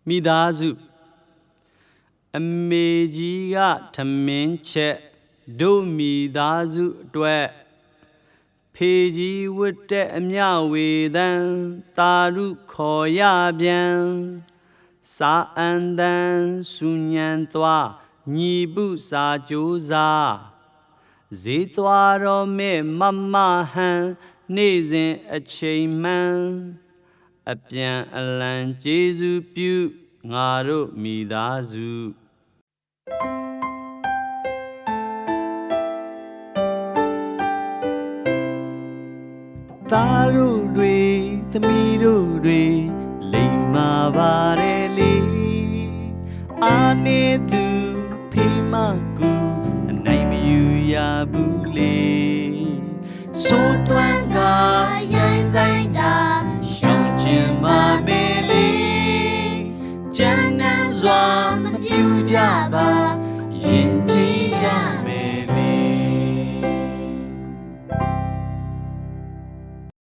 မိသားစုအမေကြီးကထမင်းချက်တို့မိသားစုအတွက်ဖေကြီးဝတ်တဲ့အမြဝေသံတာရုခေါ်ရပြန်စာအန်တန်ဆူညံသွားညီပုစာကြိုးစားဈေးသွားတော့မဲ့မမဟန်နေ့စဉ်အချိန်မှန်အပြန်အလှန်ကျေးဇူးပြုငါတို့မိသားစုသားတို့တွေသမီးတို့တွေလိမ္မာပါတယ်လေအာနေသူဖိမကူအနိုင်မယူရဘူးလေဆိုးသွမ်းကရိုင်းဆိုင်တာရှောင်ကျင်ပါမယ်လေကျန်နန်းစွာမပြူကြပါ